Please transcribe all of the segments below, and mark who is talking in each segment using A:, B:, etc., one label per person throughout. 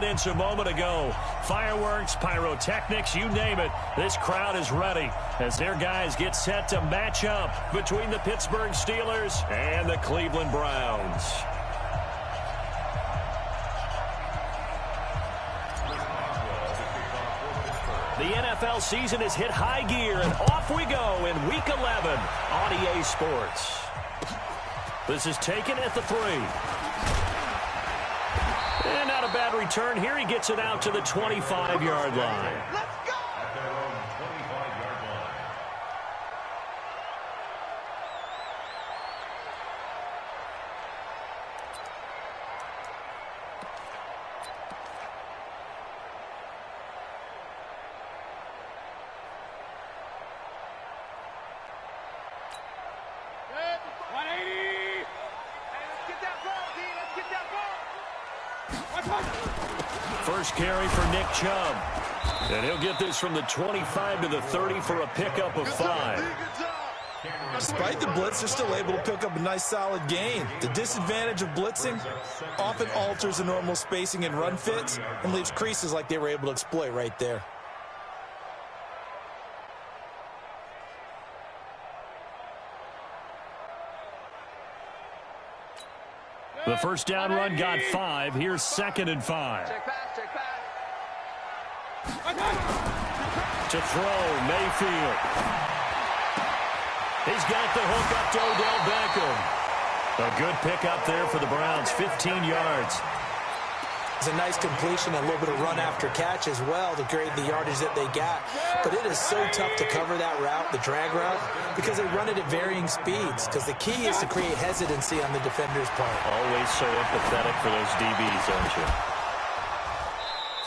A: evidence a moment ago. Fireworks, pyrotechnics, you name it. This crowd is ready as their guys get set to match up between the Pittsburgh Steelers and the Cleveland Browns. The NFL season has hit high gear, and off we go in Week 11 on EA Sports. This is taken at the 3. And not a bad return here. He gets it out to the 25-yard line. First carry for Nick Chubb. And he'll get this from the 25 to the 30 for a pickup of 5.
B: Despite the blitz, they're still able to pick up a nice solid gain. The disadvantage of blitzing often alters the normal spacing and run fits and leaves creases like they were able to exploit right there.
A: The first down run got 5. Here's 2nd and 5.
C: Check pass.
A: To throw, Mayfield. He's got the hook up to Odell Beckham. A good pickup there for the Browns, 15 yards.
B: It's a nice completion, a little bit of run after catch as well to grade the yardage that they got. But it is so tough to cover that route, the drag route, because they run it at varying speeds. Because the key is to create hesitancy on the defender's part.
A: Always so empathetic for those DBs, aren't you?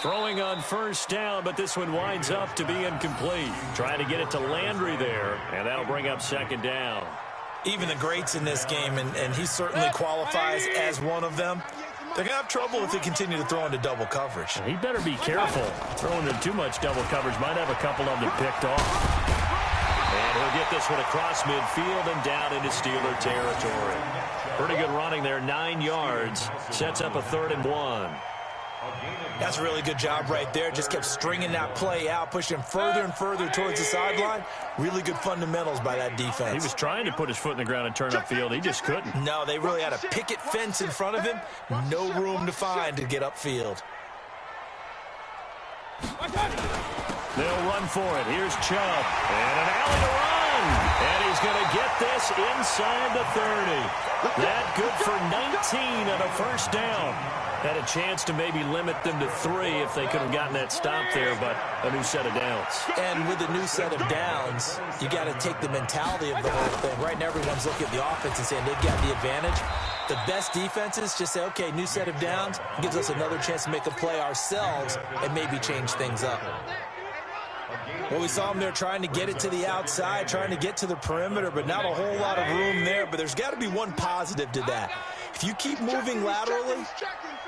A: Throwing on first down, but this one winds up to be incomplete. Trying to get it to Landry there, and that'll bring up 2nd down.
B: Even the greats in this game, and he certainly qualifies as one of them, they're going to have trouble if they continue to throw into double coverage.
A: He better be careful. Throwing into too much double coverage might have a couple of them picked off. And he'll get this one across midfield and down into Steeler territory. Pretty good running there, 9 yards. Sets up a 3rd and 1.
B: That's a really good job right there. Just kept stringing that play out, pushing further and further towards the sideline. Really good fundamentals by that defense.
A: He was trying to put his foot in the ground and turn upfield. He just couldn't.
B: No, they really had a picket fence in front of him. No room to find to get upfield.
A: They'll run for it. Here's Chubb. And an alley to run. And he's going to get this inside the 30. That good for 19 on a first down. Had a chance to maybe limit them to 3 if they could have gotten that stop there, but a new set of downs.
B: And with a new set of downs, you got to take the mentality of the whole thing. Right now, everyone's looking at the offense and saying they've got the advantage. The best defenses just say, okay, new set of downs, gives us another chance to make a play ourselves and maybe change things up. Well, we saw them there trying to get it to the outside, trying to get to the perimeter, but not a whole lot of room there. But there's got to be one positive to that. If you keep moving laterally,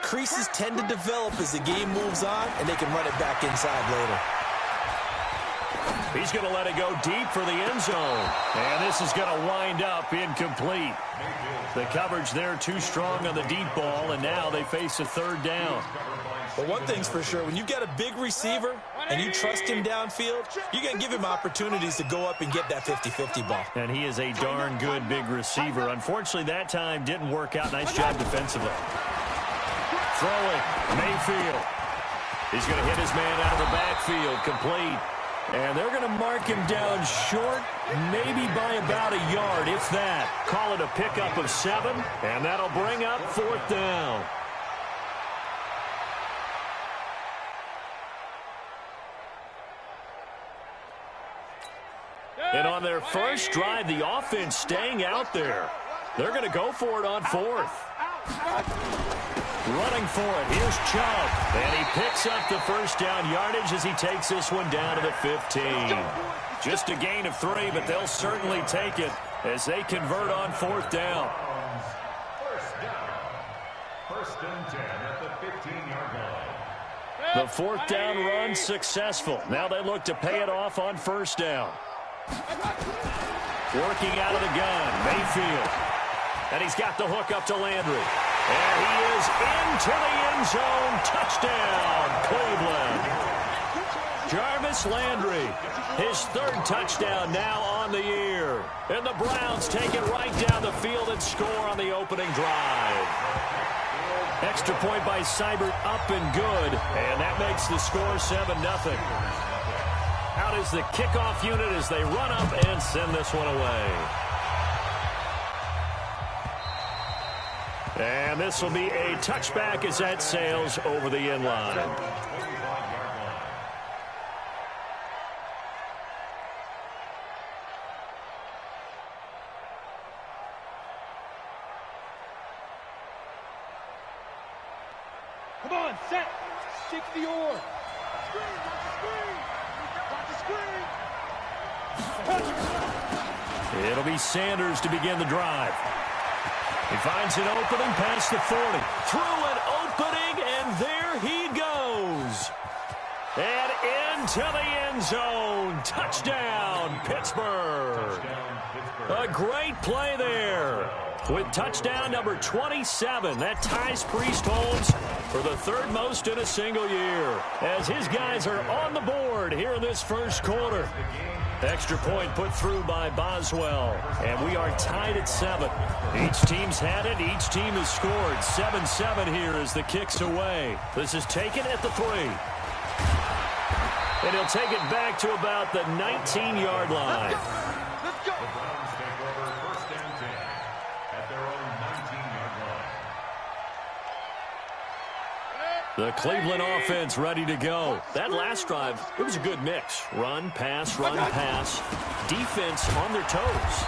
B: creases tend to develop as the game moves on, and they can run it back inside later.
A: He's going to let it go deep for the end zone. And this is going to wind up incomplete. The coverage there too strong on the deep ball, and now they face a 3rd down.
B: But one thing's for sure, when you've got a big receiver and you trust him downfield, you're going to give him opportunities to go up and get that 50-50 ball.
A: And he is a darn good big receiver. Unfortunately, that time didn't work out. Nice job defensively. Throwing, Mayfield. He's going to hit his man out of the backfield, complete. And they're going to mark him down short, maybe by about a yard, if that. Call it a pickup of 7, and that'll bring up 4th down. And on their first drive, the offense staying out there. They're going to go for it on 4th. Running for it. Here's Chubb. And he picks up the first down yardage as he takes this one down to the 15. Just a gain of 3, but they'll certainly take it as they convert on 4th down.
D: First and 10 at the 15-yard line.
A: The 4th down run successful. Now they look to pay it off on 1st down. Working out of the gun, Mayfield. And he's got the hook up to Landry. And he is into the end zone. Touchdown, Cleveland. Jarvis Landry, his third touchdown now on the year. And the Browns take it right down the field and score on the opening drive. Extra point by Seibert, up and good. And that makes the score 7-0. Out is the kickoff unit as they run up and send this one away. And this will be a touchback as that sails over the end line.
C: Come on, set. Stick the oar. Screen, watch the screen.
A: It'll be Sanders to begin the drive. He finds an opening past the 40. Through an opening, and there he goes. And into the end zone. Touchdown, Pittsburgh. A great play there. With touchdown number 27, that ties Priest Holmes for the third most in a single year. As his guys are on the board here in this first quarter. Extra point put through by Boswell. And we are tied at 7. Each team's had it. Each team has scored. 7-7 here as the kick's away. This is taken at the 3. And he'll take it back to about the 19-yard line.
C: Let's go.
D: The Browns take over first and 10 at their own 19-yard line.
A: The Cleveland offense ready to go. That last drive, it was a good mix. Run, pass, defense on their toes.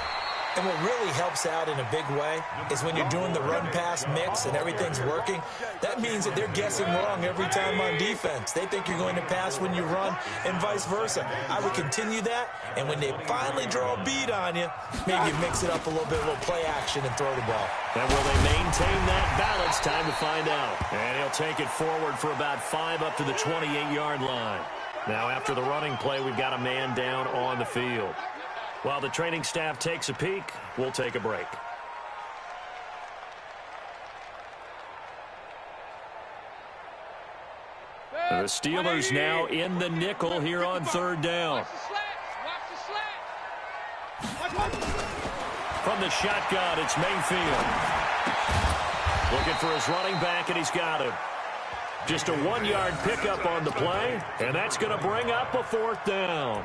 B: And what really helps out in a big way is when you're doing the run-pass mix and everything's working, that means that they're guessing wrong every time on defense. They think you're going to pass when you run and vice versa. I would continue that, and when they finally draw a beat on you, maybe you mix it up a little bit, a little play action, and throw the ball.
A: And will they maintain that balance? Time to find out. And he'll take it forward for about 5 up to the 28-yard line. Now after the running play, we've got a man down on the field. While the training staff takes a peek, we'll take a break. The Steelers now in the nickel here on third down. From the shotgun, it's Mayfield. Looking for his running back, and he's got him. Just a 1-yard pickup on the play, and that's going to bring up a 4th down.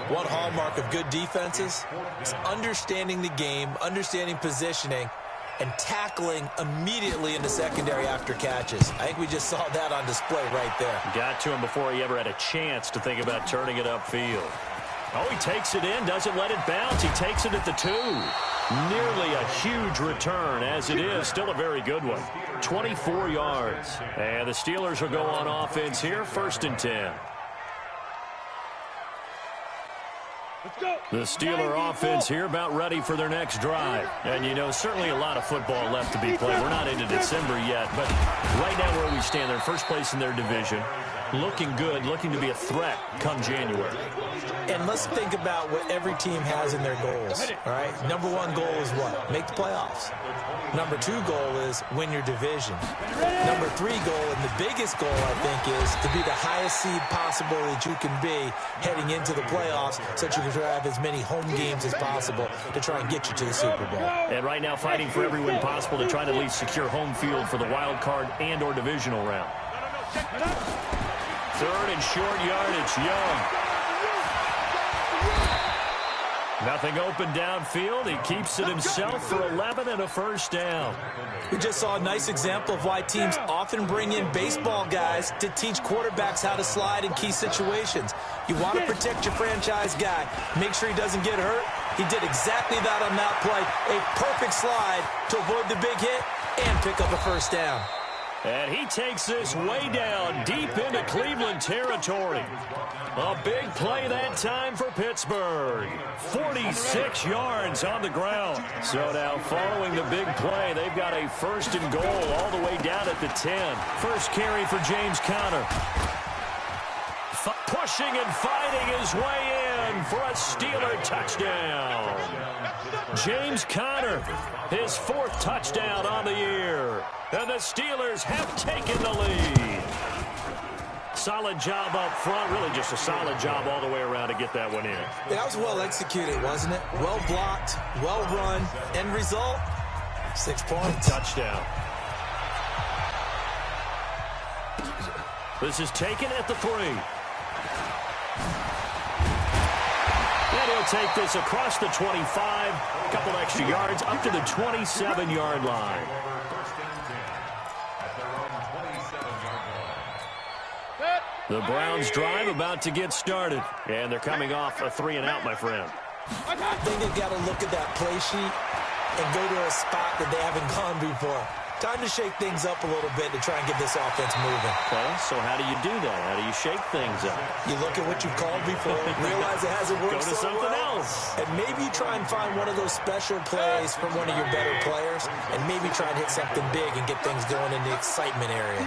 B: One hallmark of good defenses is understanding the game, understanding positioning, and tackling immediately in the secondary after catches. I think we just saw that on display right there.
A: Got to him before he ever had a chance to think about turning it upfield. Oh, he takes it in, doesn't let it bounce. He takes it at the 2. Nearly a huge return, as it is. Still a very good one. 24 yards. And the Steelers will go on offense here, 1st and 10. The Steeler offense here about ready for their next drive. And, you know, certainly a lot of football left to be played. We're not into December yet, but right now where we stand, they're first place in their division. Looking good, looking to be a threat come January.
B: And let's think about what every team has in their goals, all right? Number 1 goal is what? Make the playoffs. Number 2 goal is win your division. Number 3 goal, and the biggest goal, I think, is to be the highest seed possible that you can be heading into the playoffs so that you can have as many home games as possible to try and get you to the Super Bowl.
A: And right now fighting for every win possible to try to at least secure home field for the wild card and or divisional round. 3rd and short yardage, Young. Nothing open downfield. He keeps it himself for 11 and a 1st down.
B: We just saw a nice example of why teams often bring in baseball guys to teach quarterbacks how to slide in key situations. You want to protect your franchise guy. Make sure he doesn't get hurt. He did exactly that on that play. A perfect slide to avoid the big hit and pick up a 1st down.
A: And he takes this way down, deep into Cleveland territory. A big play that time for Pittsburgh. 46 yards on the ground. So now following the big play, they've got a 1st and goal all the way down at the 10. First carry for James Conner. Pushing and fighting his way in. in for a Steeler touchdown. James Conner, his 4th touchdown on the year. And the Steelers have taken the lead. Solid job up front. Really just a solid job all the way around to get that one in.
B: Yeah, that was well executed, wasn't it? Well blocked, well run. End result, 6 points.
A: Touchdown. This is taken at the 3. And he'll take this across the 25. A couple extra yards up to the 27-yard line. The Browns drive about to get started. And they're coming off a 3-and-out, my friend.
B: I think they've got to look at that play sheet and go to a spot that they haven't gone before. Time to shake things up a little bit to try and get this offense moving.
A: Okay, so how do you do that? How do you shake things up?
B: You look at what you've called before, realize it hasn't worked
A: Go to something else.
B: And maybe try and find one of those special plays from one of your better players, and maybe try and hit something big and get things going in the excitement area.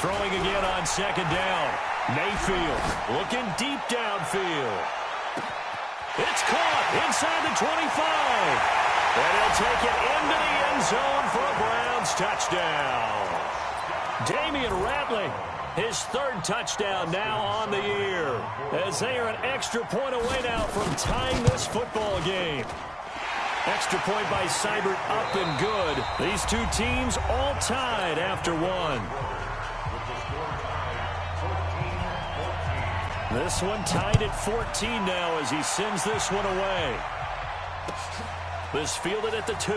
A: Throwing again on 2nd down. Mayfield looking deep downfield. It's caught inside the 25. And he'll take it into the end zone for a Browns touchdown. Damian Ratley, his 3rd touchdown now on the year, as they are an extra point away now from tying this football game. Extra point by Seibert up and good. These two teams all tied after 1. This one tied at 14 now as he sends this one away. This fielded at the 2.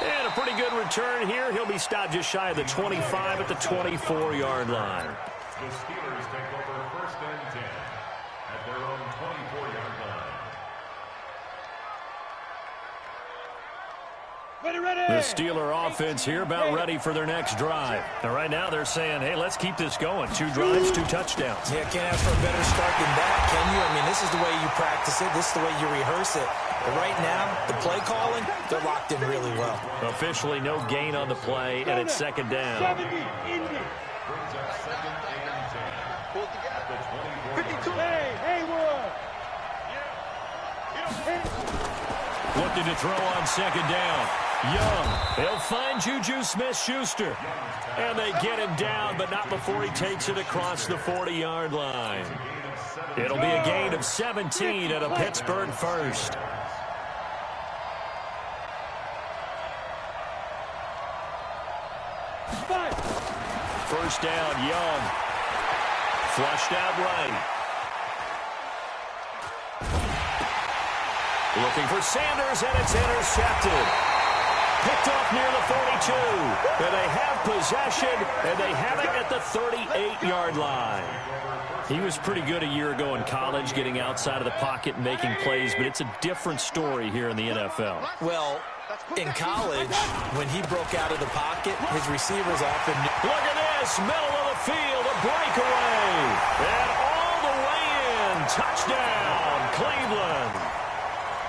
A: And a pretty good return here. He'll be stopped just shy of the 25 at the 24-yard line.
D: The Steelers take over 1st and 10 at their own 24-yard line.
A: The Steeler offense here about ready for their next drive. And right now they're saying, hey, let's keep this going. 2 drives, 2 touchdowns.
B: Yeah, can't ask for a better start than that, can you? I mean, this is the way you practice it. This is the way you rehearse it. But right now, the play calling, they're locked in really well.
A: Officially no gain on the play, and it's 2nd down.
D: Brings up 2nd and 10 at the 24.
C: Hey, Haywood!
A: Looking to throw on 2nd down. Young, they'll find Juju Smith-Schuster. And they get him down, but not before he takes it across the 40-yard line. It'll be a gain of 17 and a Pittsburgh first. First down, Young. Flushed out right. Looking for Sanders, and it's intercepted. Picked off near the 42. And they have possession, and they have it at the 38-yard line. He was pretty good a year ago in college, getting outside of the pocket and making plays, but it's a different story here in the NFL.
B: Well, in college, when he broke out of the pocket, his receivers often knew.
A: Look at this, middle of the field, a breakaway. And all the way in, touchdown, Cleveland.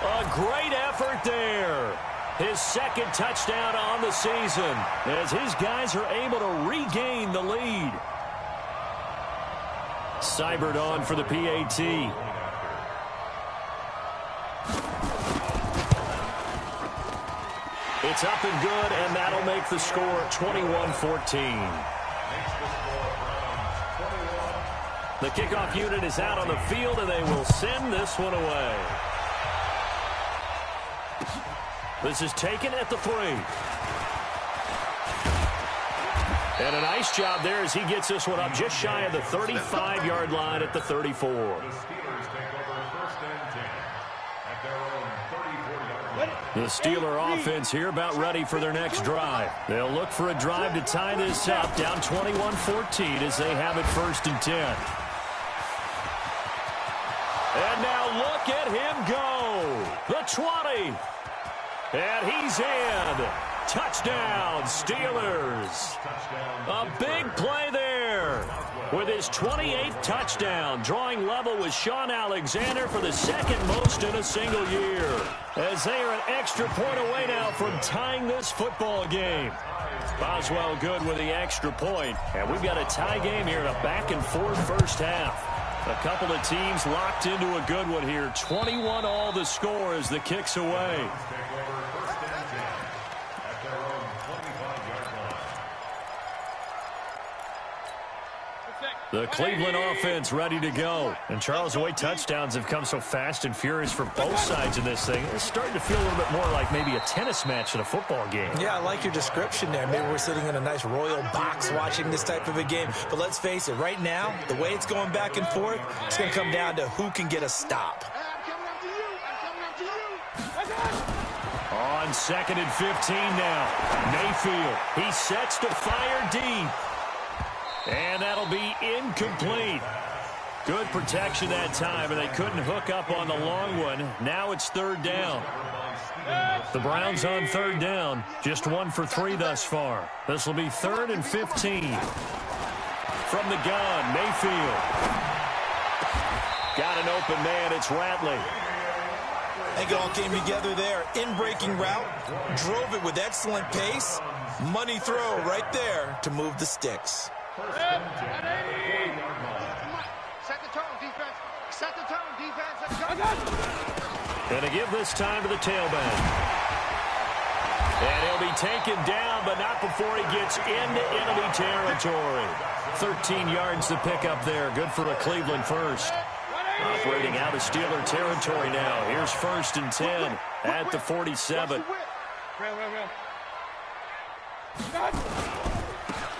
A: A great effort there. His 2nd touchdown on the season as his guys are able to regain the lead. Seibert on for the PAT. It's up and good, and that'll make the score 21-14. The kickoff unit is out on the field, and they will send this one away. This is taken at the 3. And a nice job there as he gets this one up just shy of the 35-yard line at the 34.
D: The Steelers take over 1st and 10 at their own 34-yard line.
A: The Steeler offense here about ready for their next drive. They'll look for a drive to tie this up, down 21-14 as they have it 1st and 10. And now look at him go. The 20. And he's in. Touchdown, Steelers. A big play there with his 28th touchdown, drawing level with Shaun Alexander for the second most in a single year. As they are an extra point away now from tying this football game. Boswell good with the extra point. And we've got a tie game here in a back-and-forth first half. A couple of teams locked into a good one here. 21 all the score as the kick's away. The Cleveland offense ready to go. And Charles, the way touchdowns have come so fast and furious for both sides of this thing, it's starting to feel a little bit more like maybe a tennis match in a football game. Yeah, I like your description there. Maybe we're sitting in a nice royal box watching this type of a game. But let's face it, right now, the way it's going back and forth, it's going to come down to who can get a stop. On 2nd and 15 now. Mayfield, he sets to fire deep. And that'll be incomplete. Good protection that time, and they couldn't hook up on the long one. Now it's 3rd down. The Browns on 3rd down, just 1 for 3 thus far. This will be 3rd and 15. From the gun, Mayfield. Got an open man, it's Ratley. I think it all came together there. In-breaking route, drove it with excellent pace. Money throw right there to move the sticks.
C: Set the tone, defense. Set the tone, defense. Let's go.
A: Going to give this time to the tailback. And he'll be taken down, but not before he gets into enemy territory. 13 yards to pick up there. Good for a Cleveland first. Operating out of Steeler territory now. Here's 1st and 10 at the 47.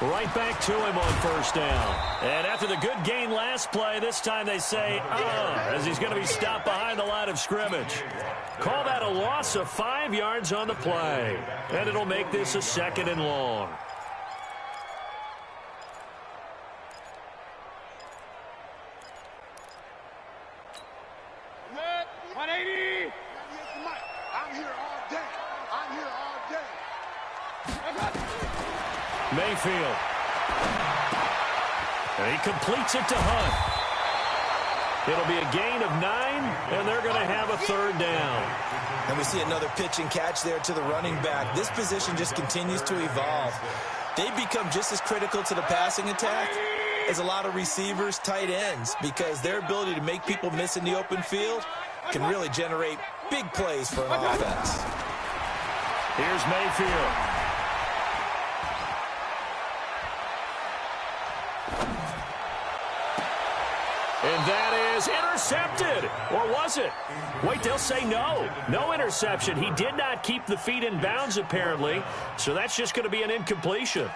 A: Right back to him on 1st down. And after the good gain last play, this time they say, as he's going to be stopped behind the line of scrimmage. Call that a loss of 5 yards on the play. And it'll make this a 2nd and long. Mayfield. And he completes it to Hunt. It'll be a gain of 9, and they're going to have a 3rd down. And we see another pitch and catch there to the running back. This position just continues to evolve. They become just as critical to the passing attack as a lot of receivers, tight ends, because their ability to make people miss in the open field can really generate big plays for an offense. Here's Mayfield. And that is intercepted. Or was it? Wait, they'll say no. No interception. He did not keep the feet in bounds, apparently. So that's just going to be an incompletion.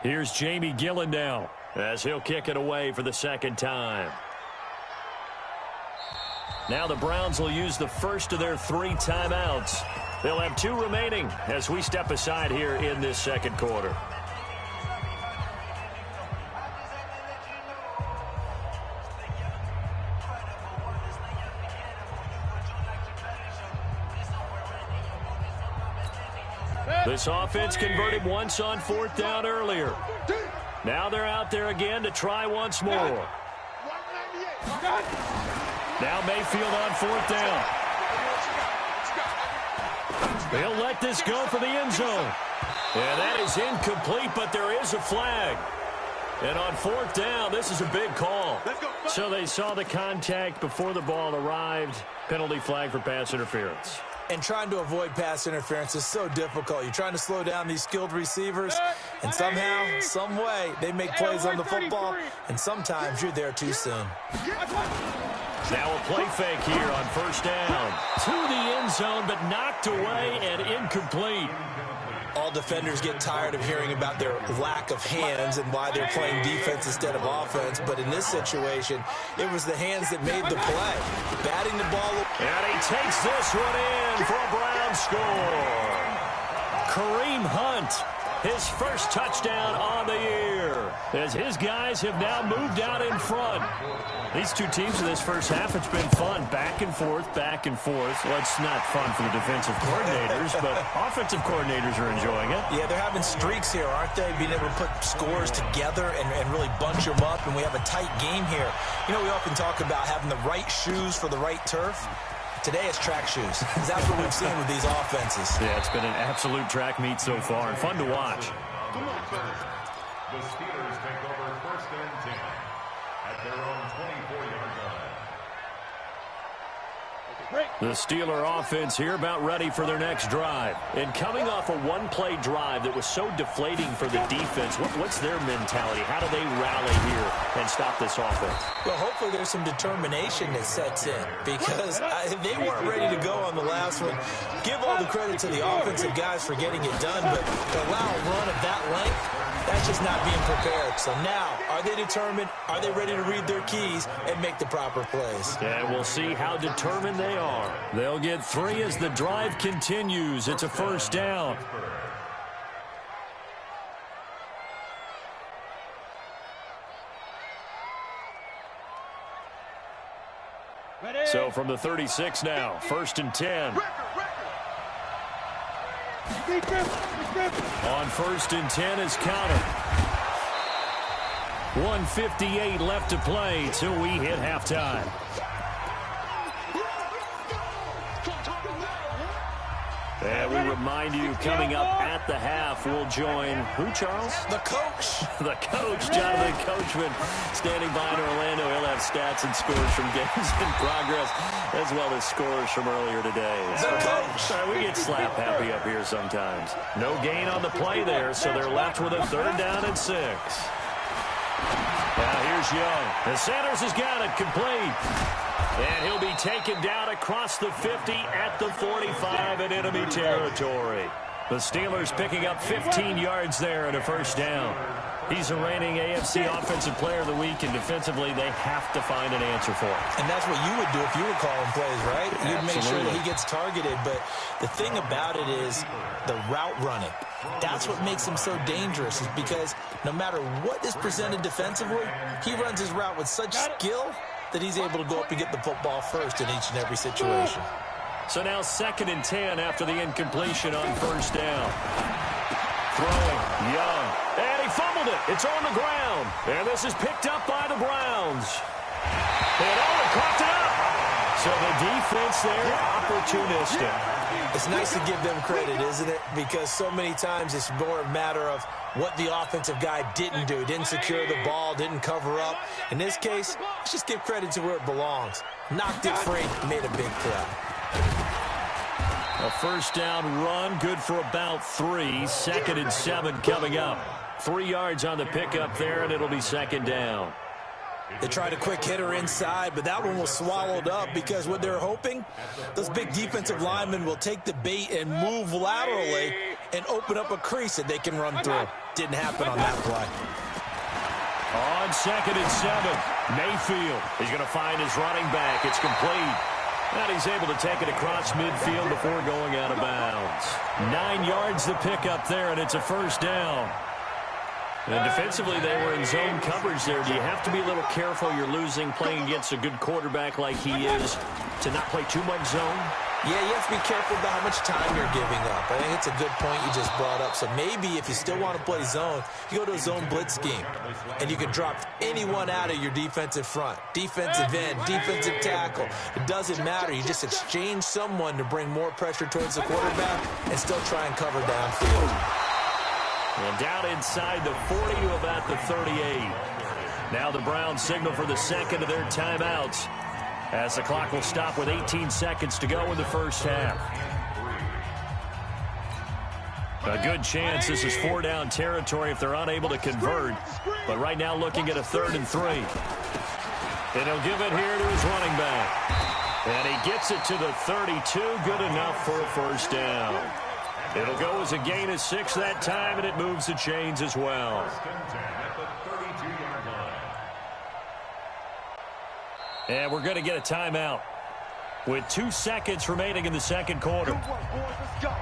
A: Here's Jamie Gillen now as he'll kick it away for the 2nd time. Now the Browns will use the first of their 3 timeouts. They'll have 2 remaining as we step aside here in this 2nd quarter. This offense converted once on 4th down earlier. Now they're out there again to try once more. Now Mayfield on 4th down. They'll let this go for the end zone. And that is incomplete, but there is a flag. And on 4th down, this is a big call. So they saw the contact before the ball arrived. Penalty flag for pass interference. And trying to avoid pass interference is so difficult. You're trying to slow down these skilled receivers, and somehow, some way, they make plays on the football, and sometimes you're there too soon. Now a play fake here on 1st down. To the end zone, but knocked away and incomplete. All defenders get tired of hearing about their lack of hands and why they're playing defense instead of offense. But in this situation, it was the hands that made the play. Batting the ball. And he takes this one in for a Brown score. Kareem Hunt, his first touchdown on the year, as his guys have now moved out in front. These two teams in this first half, it's been fun. Back and forth, back and forth. Well, it's not fun for the defensive coordinators, but offensive coordinators are enjoying it.
B: Yeah, they're having streaks here, aren't they? Being able to put scores together and really bunch them up, and we have a tight game here. You know, we often talk about having the right shoes for the right turf. Today it's track shoes. That's what we've seen with these offenses.
A: Yeah, it's been an absolute track meet so far, and fun to watch.
D: The Steelers take over first and 10 at their own 24-yard line.
A: The Steeler offense here about ready for their next drive. And coming off a one-play drive that was so deflating for the defense, what's their mentality? How do they rally here and stop this offense?
B: Well, hopefully there's some determination that sets in, because they weren't ready to go on the last one. Give all the credit to the offensive guys for getting it done, but to allow a run of that length, that's just not being prepared. So now, are they determined? Are they ready to read their keys and make the proper plays?
A: And we'll see how determined they are. They'll get 3 as the drive continues. It's a first down. So from the 36 now, first and 10. On first and 10 is Counter. 1:58 left to play till we hit halftime. And we remind you, coming up at the half, we'll join who, Charles?
B: The coach.
A: The coach, Jonathan Coachman, standing by in Orlando. He'll have stats and scores from games in progress, as well as scores from earlier today.
B: The coach.
A: We get slap happy up here sometimes. No gain on the play there, so they're left with a 3rd down and 6. Now here's Young. And Sanders has got it complete. And he'll be taken down across the 50 at the 45 in enemy territory. The Steelers picking up 15 yards there and a first down. He's the reigning AFC Offensive Player of the Week, and defensively they have to find an answer for him.
B: And that's what you would do if you were calling plays, right? You'd make sure that he gets targeted. But the thing about it is the route running. That's what makes him so dangerous, is because no matter what is presented defensively, he runs his route with such skill that he's able to go up and get the football first in each and every situation.
A: So now 2nd and 10 after the incompletion on first down. Throwing, Young. And he fumbled it. It's on the ground. And this is picked up by the Browns. And caught it up. So the defense there, opportunistic.
B: It's nice to give them credit, isn't it? Because so many times it's more a matter of what the offensive guy didn't do. Didn't secure the ball, didn't cover up. In this case, let's just give credit to where it belongs. Knocked it free, made a big play.
A: A first down run, good for about 3. 2nd and 7 coming up. 3 yards on the pickup there, and it'll be 2nd down.
B: They tried a quick hitter inside, but that one was swallowed up because what they're hoping, those big defensive linemen will take the bait and move laterally and open up a crease that they can run through. Didn't happen on that play.
A: On 2nd and 7, Mayfield is going to find his running back. It's complete. And he's able to take it across midfield before going out of bounds. 9 yards the pickup there, and it's a first down. And defensively, they were in zone coverage there. Do you have to be a little careful? You're losing, playing against a good quarterback like he is, to not play too much zone?
B: Yeah, you have to be careful about how much time you're giving up. I think it's a good point you just brought up. So maybe if you still want to play zone, you go to a zone blitz scheme, and you can drop anyone out of your defensive front. Defensive end, defensive tackle. It doesn't matter. You just exchange someone to bring more pressure towards the quarterback and still try and cover downfield.
A: And down inside the 40 to about the 38. Now the Browns signal for the 2nd of their timeouts, as the clock will stop with 18 seconds to go in the first half. A good chance this is 4-down territory if they're unable to convert. But right now looking at a 3rd and 3. And he'll give it here to his running back. And he gets it to the 32. Good enough for a first down. It'll go as a gain of 6 that time, and it moves the chains as well. And we're going to get a timeout with 2 seconds remaining in the second quarter.
C: Good work, boys. Let's go.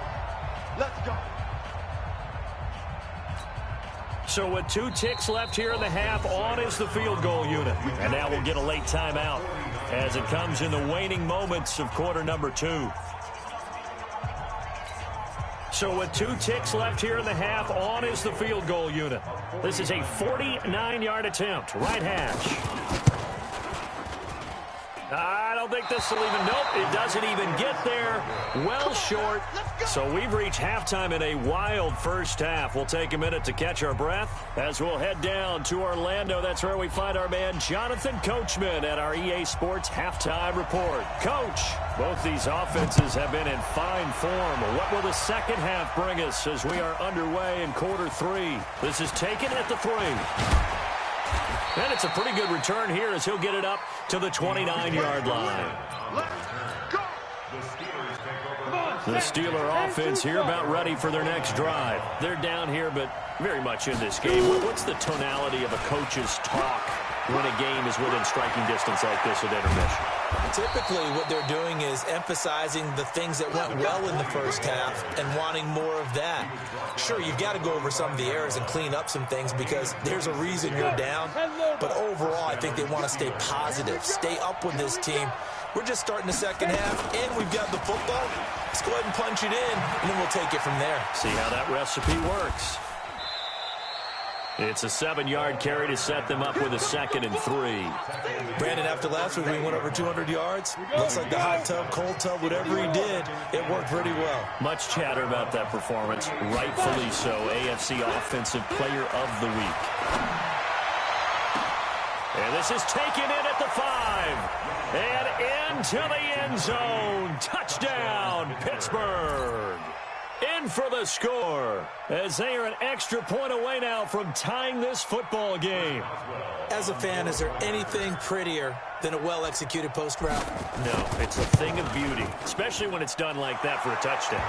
C: Let's go.
A: So with 2 ticks left here in the half, on is the field goal unit. And now we'll get a late timeout as it comes in the waning moments of quarter number 2. So with 2 ticks left here in the half, on is the field goal unit. This is a 49-yard attempt. Right hash. I don't think this will even, nope, it doesn't even get there. Well short. So we've reached halftime in a wild first half. We'll take a minute to catch our breath as we'll head down to Orlando. That's where we find our man Jonathan Coachman at our EA Sports Halftime Report. Coach, both these offenses have been in fine form. What will the second half bring us as we are underway in quarter 3? This is taken at the 3. And it's a pretty good return here as he'll get it up to the 29-yard line. The Steeler offense here about ready for their next drive. They're down here, but very much in this game. What's the tonality of a coach's talk when a game is within striking distance like this at intermission?
B: Typically, what they're doing is emphasizing the things that went well in the first half and wanting more of that. Sure, you've got to go over some of the errors and clean up some things because there's a reason you're down. But overall, I think they want to stay positive, stay up with this team. We're just starting the second half, and we've got the football. Let's go ahead and punch it in, and then we'll take it from there.
A: See how that recipe works. It's a 7-yard carry to set them up with a 2nd and 3.
B: Brandon, after last week, we went over 200 yards. Looks like the hot tub, cold tub, whatever he did, it worked pretty well.
A: Much chatter about that performance. Rightfully so. AFC Offensive Player of the Week. And this is taken in at the 5. And into the end zone. Touchdown, Pittsburgh. In for the score as they are an extra point away now from tying this football game.
B: As a fan, is there anything prettier than a well-executed post route?
A: No, it's a thing of beauty, especially when it's done like that for a touchdown.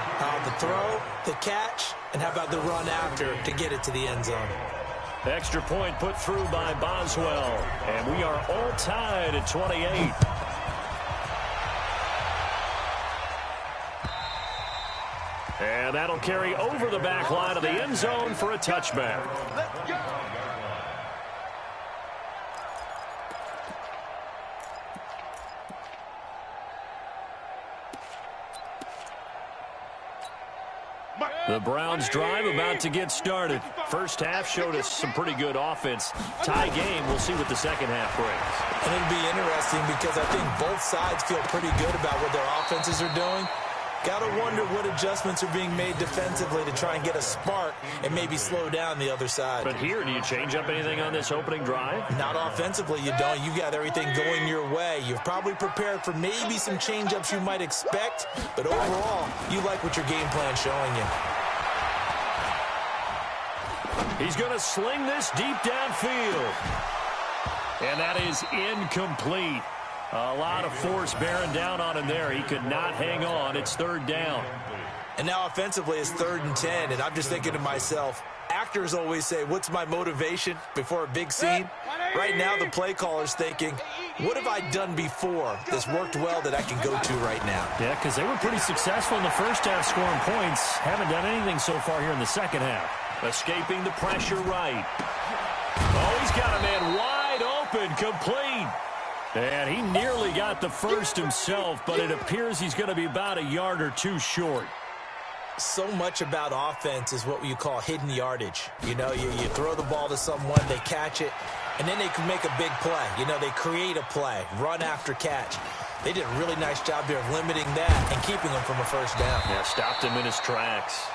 B: The throw, the catch, and how about the run after to get it to the end zone?
A: Extra point put through by Boswell, and we are all tied at 28. And that'll carry over the back line of the end zone for a touchback.
C: Let's go.
A: The Browns drive about to get started. First half showed us some pretty good offense. Tie game, we'll see what the second half brings.
B: And it'll be interesting because I think both sides feel pretty good about what their offenses are doing. Got to wonder what adjustments are being made defensively to try and get a spark and maybe slow down the other side.
A: But here, do you change up anything on this opening drive?
B: Not offensively, you don't. You got everything going your way. You've probably prepared for maybe some change-ups you might expect, but overall, you like what your game plan's showing you.
A: He's going to sling this deep downfield. And that is incomplete. A lot of force bearing down on him there. He could not hang on. It's 3rd down.
B: And now offensively it's 3rd and 10, and I'm just thinking to myself, actors always say, what's my motivation before a big scene? Right now the play caller's thinking, what have I done before that's worked well that I can go to right now?
A: Yeah, because they were pretty successful in the first half scoring points. Haven't done anything so far here in the second half. Escaping the pressure right. Oh, he's got a man wide open, complete. And he nearly got the first himself, but it appears he's going to be about a yard or two short.
B: So much about offense is what you call hidden yardage. You know, you throw the ball to someone, they catch it, and then they can make a big play. You know, they create a play, run after catch. They did a really nice job there of limiting that and keeping him from a first down.
A: Yeah, stopped him in his tracks.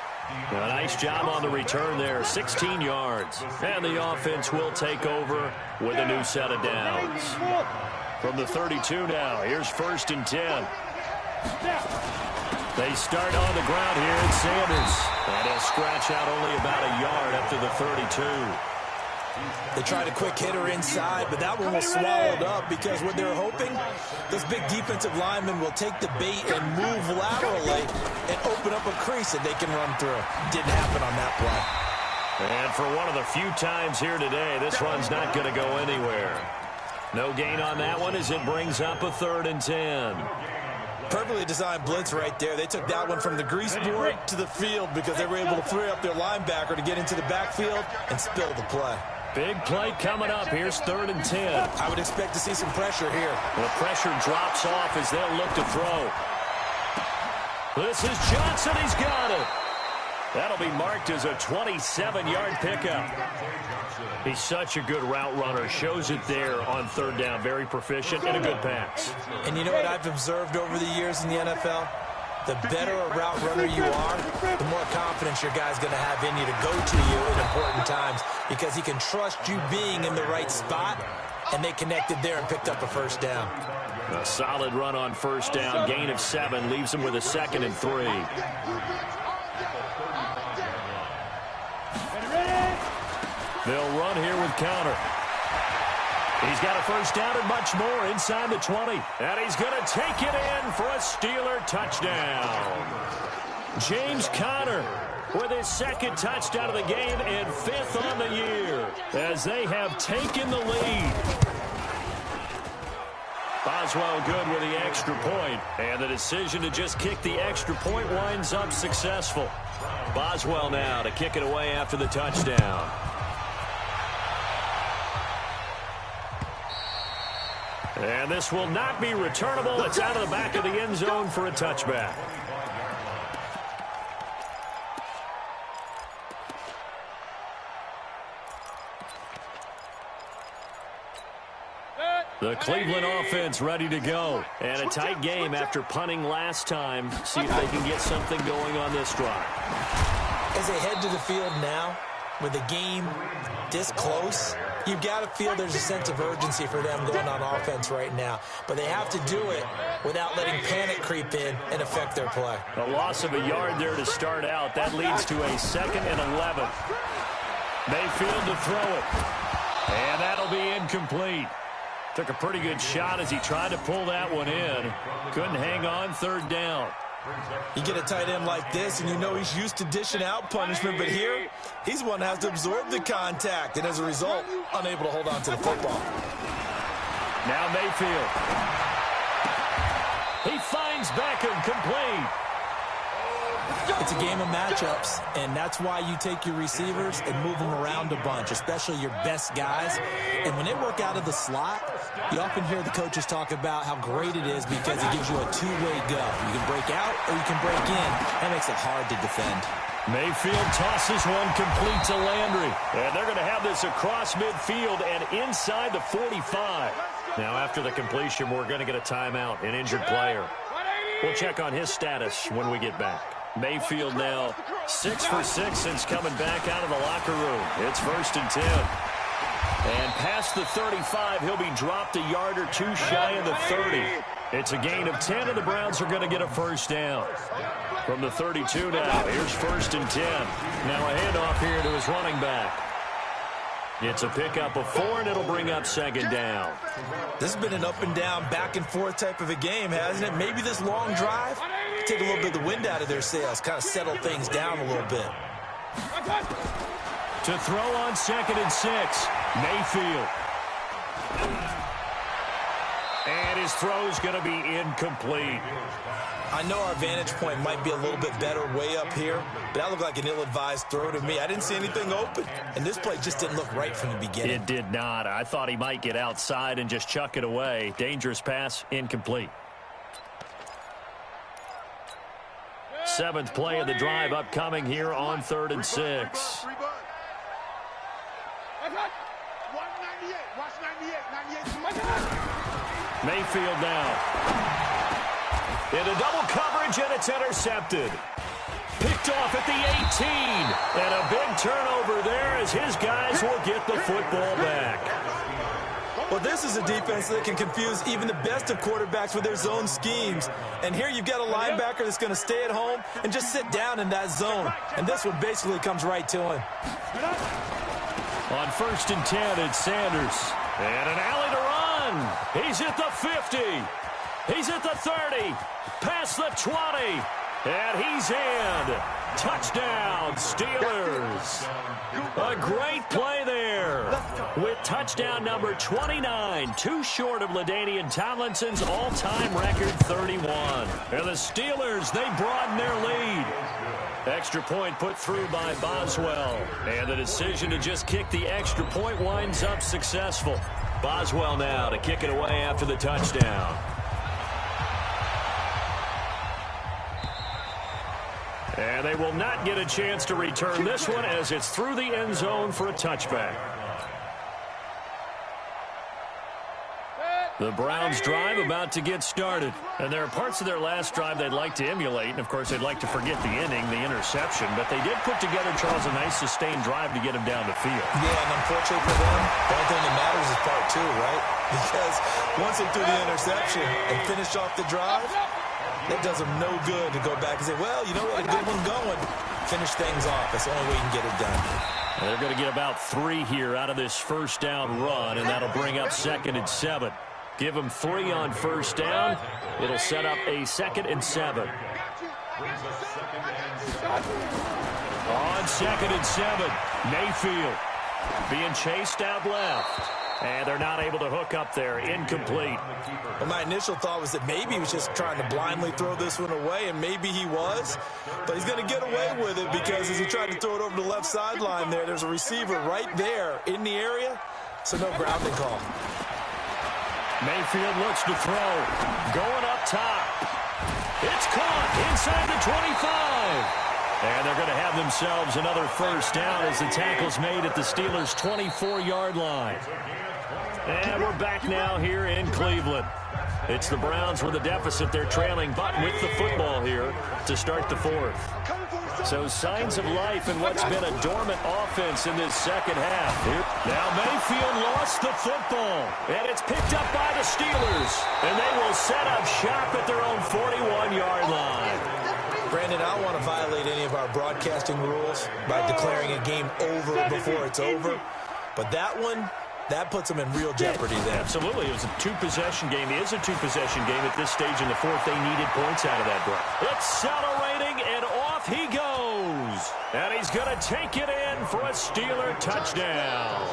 A: A nice job on the return there, 16 yards. And the offense will take over with a new set of downs. From the 32 now, here's 1st and 10. They start on the ground here, and Sanders. And he'll scratch out only about a yard up to the 32.
B: They tried a quick hitter inside, but that one was swallowed up because what they're hoping, those big defensive linemen will take the bait and move laterally and open up a crease that they can run through. Didn't happen on that play.
A: And for one of the few times here today, this run's not going to go anywhere. No gain on that one as it brings up a 3rd and 10.
B: Perfectly designed blitz right there. They took that one from the grease board to the field because they were able to free up their linebacker to get into the backfield and spill the play.
A: Big play coming up. Here's 3rd and 10.
B: I would expect to see some pressure here.
A: The pressure drops off as they'll look to throw. This is Johnson. He's got it. That'll be marked as a 27-yard pickup. He's such a good route runner. Shows it there on 3rd down. Very proficient and a good pass.
B: And you know what I've observed over the years in the NFL? The better a route runner you are, the more confidence your guy's going to have in you to go to you in important times because he can trust you being in the right spot, and they connected there and picked up a 1st down.
A: A solid run on 1st down. Gain of 7 leaves him with a 2nd and 3. They'll run here with counter. He's got a 1st down and much more inside the 20. And he's going to take it in for a Steeler touchdown. James Conner with his 2nd touchdown of the game and 5th on the year as they have taken the lead. Boswell good with the extra point, and the decision to just kick the extra point winds up successful. Boswell now to kick it away after the touchdown. And this will not be returnable. It's out of the back of the end zone for a touchback. The Cleveland offense ready to go. And a tight game after punting last time. See if they can get something going on this drive.
B: As they head to the field now, with the game this close, you've got to feel there's a sense of urgency for them going on offense right now. But they have to do it without letting panic creep in and affect their play.
A: A loss of a yard there to start out. That leads to a 2nd and 11. Mayfield to throw it. And that'll be incomplete. Took a pretty good shot as he tried to pull that one in. Couldn't hang on 3rd down.
B: You get a tight end like this, and you know he's used to dishing out punishment, but here, he's the one that has to absorb the contact, and as a result, unable to hold on to the football.
A: Now Mayfield. He finds Beckham complete.
B: It's a game of matchups, and that's why you take your receivers and move them around a bunch, especially your best guys. And when they work out of the slot, you often hear the coaches talk about how great it is because it gives you a two-way go. You can break out or you can break in. That makes it hard to defend.
A: Mayfield tosses one complete to Landry. And they're going to have this across midfield and inside the 45. Now after the completion, we're going to get a timeout, an injured player. We'll check on his status when we get back. Mayfield now 6 for 6 since coming back out of the locker room. It's 1st and 10. And past the 35, he'll be dropped a yard or two shy of the 30. It's a gain of 10, and the Browns are going to get a 1st down. From the 32 now, here's 1st and 10. Now a handoff here to his running back. It's a pickup of 4, and it'll bring up 2nd down.
B: This has been an up-and-down, back-and-forth type of a game, hasn't it? Maybe this long drive, take a little bit of the wind out of their sails, kind of settle things down a little bit.
A: To throw on 2nd and 6, Mayfield. And his throw's going to be incomplete.
B: I know our vantage point might be a little bit better way up here, but that looked like an ill-advised throw to me. I didn't see anything open, and this play just didn't look right from the beginning.
A: It did not. I thought he might get outside and just chuck it away. Dangerous pass, incomplete. 7th play of the drive upcoming here on 3rd and 6. Mayfield now. Into double coverage, and it's intercepted. Picked off at the 18. And a big turnover there as his guys will get the football back.
B: Well, this is a defense that can confuse even the best of quarterbacks with their zone schemes. And here you've got a linebacker that's going to stay at home and just sit down in that zone. And this one basically comes right to him.
A: On 1st and 10, it's Sanders. And an alley to run. He's at the 50. He's at the 30. Past the 20. And he's in. Touchdown, Steelers. A great play there. with touchdown number 29, too short of LaDainian Tomlinson's all-time record 31. And the Steelers, they broaden their lead. Extra point put through by Boswell. And the decision to just kick the extra point winds up successful. Boswell now to kick it away after the touchdown. And they will not get a chance to return this one as it's through the end zone for a touchback. The Browns drive about to get started. And there are parts of their last drive they'd like to emulate. And, of course, they'd like to forget the inning, the interception. But they did put together, Charles, a nice sustained drive to get him down the field.
B: Yeah, and unfortunately for them, the only thing that matters is part two, right? Because once they threw the interception and finished off the drive, that does them no good to go back and say, well, you know, we had a good one going. Finish things off. That's the only way you can get it done.
A: And they're going to get about 3 here out of this first down run, and that'll bring up 2nd and 7. Give them 3 on first down. It'll set up a 2nd and 7. On 2nd and 7, Mayfield being chased out left. And they're not able to hook up there. Incomplete.
B: Well, my initial thought was that maybe he was just trying to blindly throw this one away, and maybe he was. But he's going to get away with it because as he tried to throw it over the left sideline there's a receiver right there in the area. So no grounding call.
A: Mayfield looks to throw. Going up top. It's caught inside the 25. And they're going to have themselves another first down as the tackle's made at the Steelers' 24-yard line. And we're back now here in Cleveland. It's the Browns with a deficit. They're trailing, but with the football here to start the 4th. So signs of life in what's been a dormant offense in this second half. Now Mayfield lost the football, and it's picked up by the Steelers. And they will set up shop at their own 41-yard line.
B: Brandon, I don't want to violate any of our broadcasting rules by declaring a game over before it's over. But that one, that puts them in real jeopardy there.
A: Absolutely. It was a 2-possession game. It is a 2-possession game at this stage in the 4th. They needed points out of that drive. Accelerating, and off he goes. And he's going to take it in for a Steeler touchdown.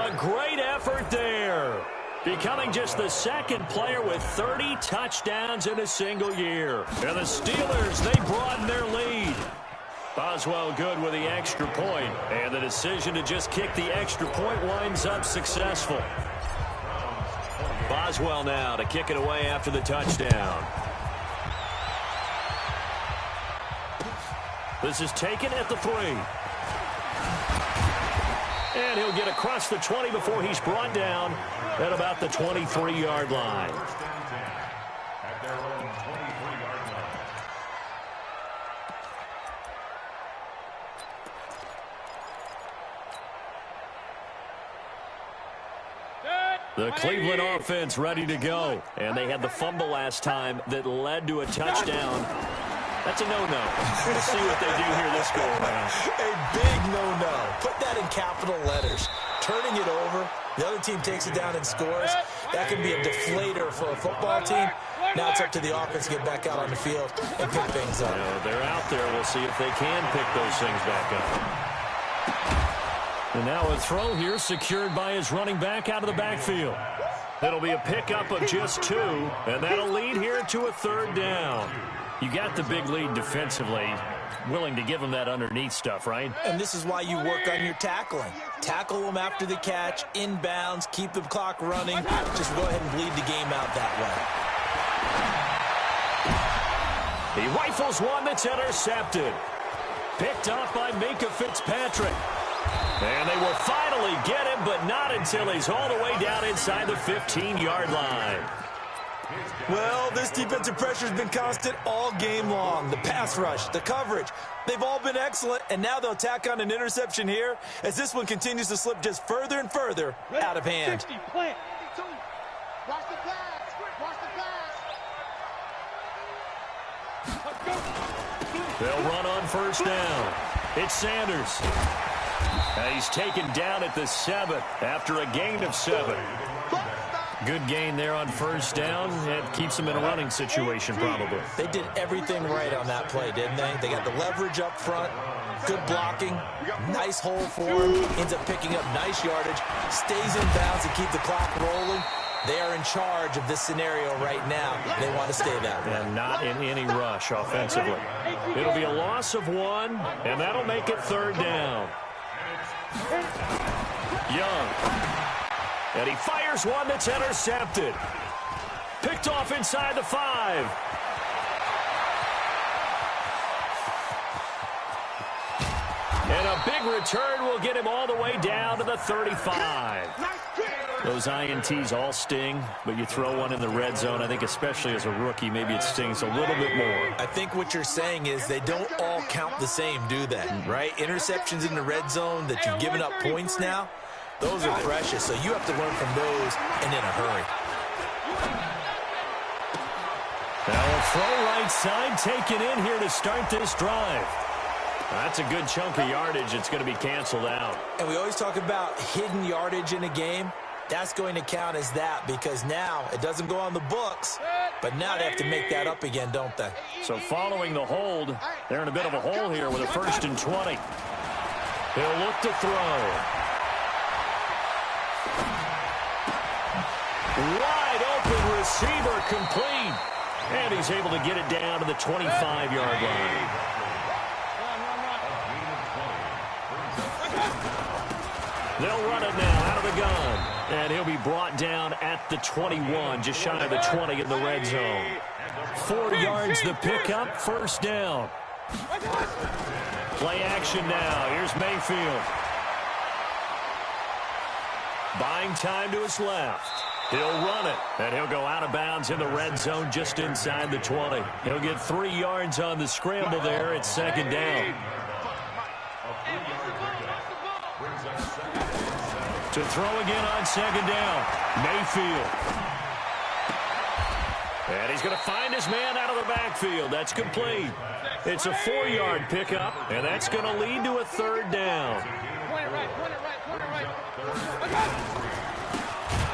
A: A great effort there. Becoming just the 2nd player with 30 touchdowns in a single year. And the Steelers, they broaden their lead. Boswell good with the extra point. And the decision to just kick the extra point winds up successful. Boswell now to kick it away after the touchdown. This is taken at the 3. And he'll get across the 20 before he's brought down at about the 23-yard line.
D: At their own 23-yard line.
A: The Cleveland offense ready to go. And they had the fumble last time that led to a touchdown. That's a no-no. We'll see what they do here this go-around.
B: A big no-no. Put that in capital letters. Turning it over. The other team takes it down and scores. That can be a deflator for a football team. Now it's up to the offense to get back out on the field and pick things up.
A: They're out there. We'll see if they can pick those things back up. And now a throw here secured by his running back out of the backfield. It'll be a pickup of just 2, and that'll lead here to a 3rd down. You got the big lead defensively, willing to give them that underneath stuff, right?
B: And this is why you work on your tackling. Tackle them after the catch, inbounds, keep the clock running. Just go ahead and bleed the game out that
A: way. He rifles one that's intercepted. Picked off by Minkah Fitzpatrick. And they will finally get him, but not until he's all the way down inside the 15-yard line.
B: Well, this defensive pressure has been constant all game long. The pass rush, the coverage, they've all been excellent, and now they'll tack on an interception here as this one continues to slip just further and further out of hand.
C: 60, plant. Watch the pass. Watch the pass.
A: They'll run on first down. It's Sanders. He's taken down at the 7 after a gain of 7. Good gain there on first down. It keeps them in a running situation, probably.
B: They did everything right on that play, didn't they? They got the leverage up front. Good blocking, nice hole for him, ends up picking up nice yardage, stays in bounds to keep the clock rolling. They are in charge of this scenario right now. They want to stay that way.
A: And not in any rush offensively. It'll be a loss of 1, and that'll make it 3rd down. Young. And he fires one that's intercepted. Picked off inside the 5. And a big return will get him all the way down to the 35. Those INTs all sting, but you throw one in the red zone, I think especially as a rookie, maybe it stings a little bit more.
B: I think what you're saying is they don't all count the same, do they? Right? Interceptions in the red zone that you've given up points now, those are precious, so you have to learn from those and in a hurry.
A: Now a throw right side taken in here to start this drive. That's a good chunk of yardage. It's going to be canceled out.
B: And we always talk about hidden yardage in a game. That's going to count as that because now it doesn't go on the books, but now they have to make that up again, don't they?
A: So following the hold, they're in a bit of a hole here with a 1st and 20. He'll look to throw. Wide open receiver complete. And he's able to get it down to the 25-yard line. They'll run it now out of the gun. And he'll be brought down at the 21, just shy of the 20 in the red zone. 4 yards the pickup, 1st down. Play action now. Here's Mayfield. Buying time to his left. He'll run it, and he'll go out of bounds in the red zone just inside the 20. He'll get 3 yards on the scramble there. It's 2nd down. To throw again on 2nd down, Mayfield. And he's going to find his man out of the backfield. That's complete. It's a 4-yard pickup, and that's going to lead to a 3rd down.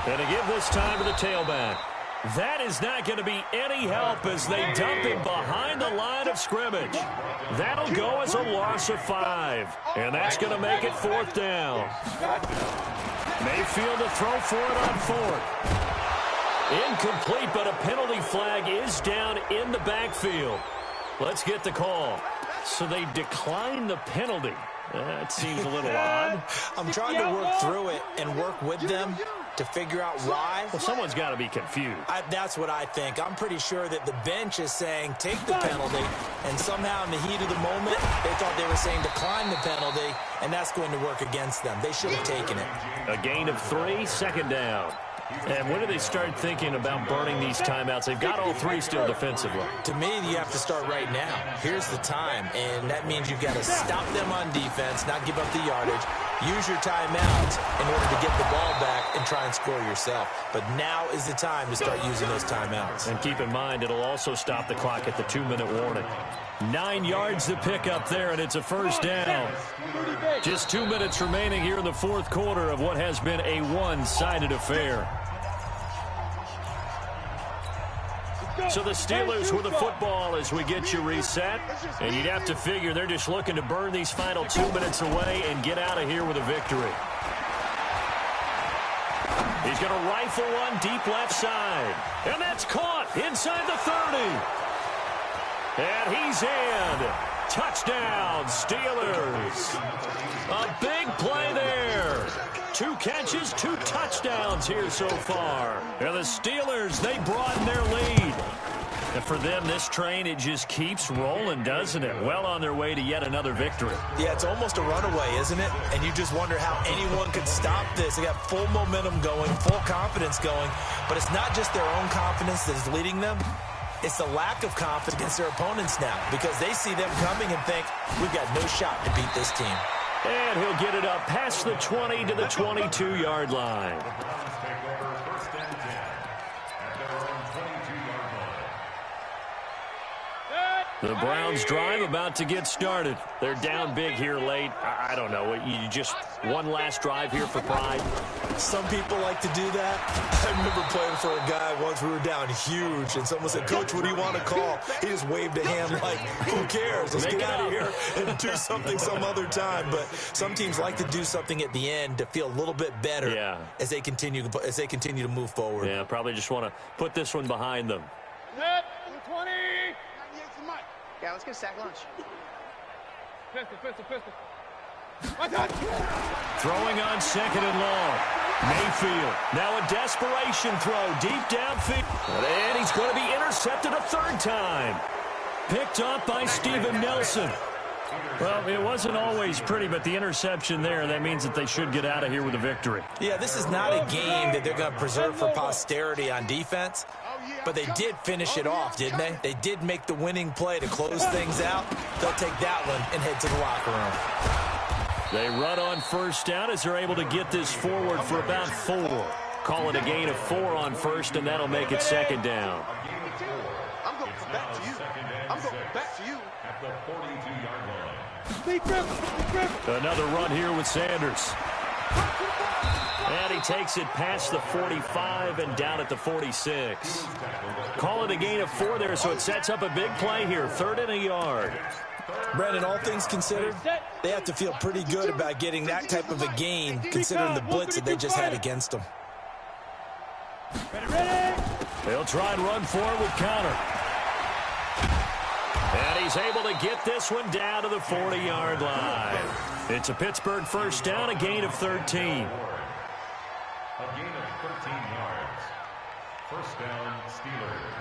A: And to give this time to the tailback. That is not going to be any help as they dump him behind the line of scrimmage. That'll go as a loss of 5. And that's going to make it 4th down. Mayfield to throw for it on 4th. Incomplete, but a penalty flag is down in the backfield. Let's get the call. So they decline the penalty. That seems a little odd.
B: I'm trying to work through it and work with them to figure out why.
A: Well, someone's got to be confused.
B: That's what I think. I'm pretty sure that the bench is saying take the penalty, and somehow in the heat of the moment, they thought they were saying decline the penalty, and that's going to work against them. They should have taken it.
A: A gain of 3, 2nd down. And when do they start thinking about burning these timeouts? They've got all 3 still defensively.
B: To me, you have to start right now. Here's the time, and that means you've got to stop them on defense, not give up the yardage, use your timeouts in order to get the ball back and try and score yourself. But now is the time to start using those timeouts.
A: And keep in mind, it'll also stop the clock at the 2-minute warning. 9 yards to pick up there, and it's a 1st down. Just 2 minutes remaining here in the 4th quarter of what has been a one-sided affair. So the Steelers with the football as we get you reset. And you'd have to figure they're just looking to burn these final 2 minutes away and get out of here with a victory. He's going to rifle one deep left side. And that's caught inside the 30. And he's in. Touchdown, Steelers. A big play there. 2 catches, 2 touchdowns here so far. And the Steelers, they broaden their lead. And for them, this train, it just keeps rolling, doesn't it? Well on their way to yet another victory.
B: Yeah, it's almost a runaway, isn't it? And you just wonder how anyone could stop this. They got full momentum going, full confidence going. But it's not just their own confidence that is leading them. It's the lack of confidence against their opponents now because they see them coming and think, we've got no shot to beat this team.
A: And he'll get it up past the 20 to the 22-yard line. The Browns drive about to get started. They're down big here late. I don't know. You just one last drive here for pride.
B: Some people like to do that. I remember playing for a guy once. We were down huge, and someone said, "Coach, what do you want to call?" He just waved a hand like, "Who cares? Let's get out of here and do something some other time." But some teams like to do something at the end to feel a little bit better as they continue to move forward.
A: Yeah, probably just want to put this one behind them.
C: 20. Yeah, let's get a sack lunch. Pistol.
A: Throwing on second and long. Mayfield. Now a desperation throw deep downfield. And he's going to be intercepted a third time. Picked up by Steven Nelson. Well, it wasn't always pretty, but the interception there, that means that they should get out of here with a victory.
B: Yeah, this is not a game that they're going to preserve for posterity on defense, but they did finish it off, didn't they? They did make the winning play to close things out. They'll take that one and head to the locker room.
A: They run on first down as they're able to get this forward for about 4. Call it a gain of 4 on first, and that'll make it second down.
C: I'm going back to you. I'm going back to you.
D: At the 42-yard line.
A: Another run here with Sanders. And he takes it past the 45 and down at the 46. Call it a gain of 4 there, so it sets up a big play here. 3rd and a yard.
B: Brandon, all things considered, they have to feel pretty good about getting that type of a gain, considering the blitz that they just had against them.
A: They'll try and run forward with Connor. And he's able to get this one down to the 40-yard line. It's a Pittsburgh first down, a gain of 13.
D: A gain of 13 yards. First down, Steelers.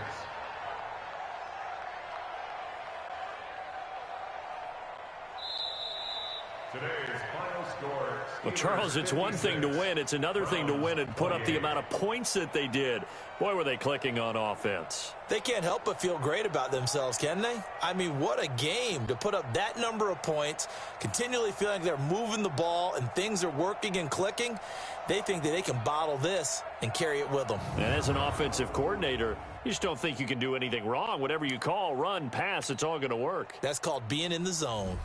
D: Today's final score.
A: Well, Charles, it's one thing to win. It's another thing to win and put up the amount of points that they did. Boy, were they clicking on offense.
B: They can't help but feel great about themselves, can they? I mean, what a game to put up that number of points, continually feeling like they're moving the ball and things are working and clicking. They think that they can bottle this and carry it with them.
A: And as an offensive coordinator, you just don't think you can do anything wrong. Whatever you call, run, pass, it's all going to work.
B: That's called being in the zone.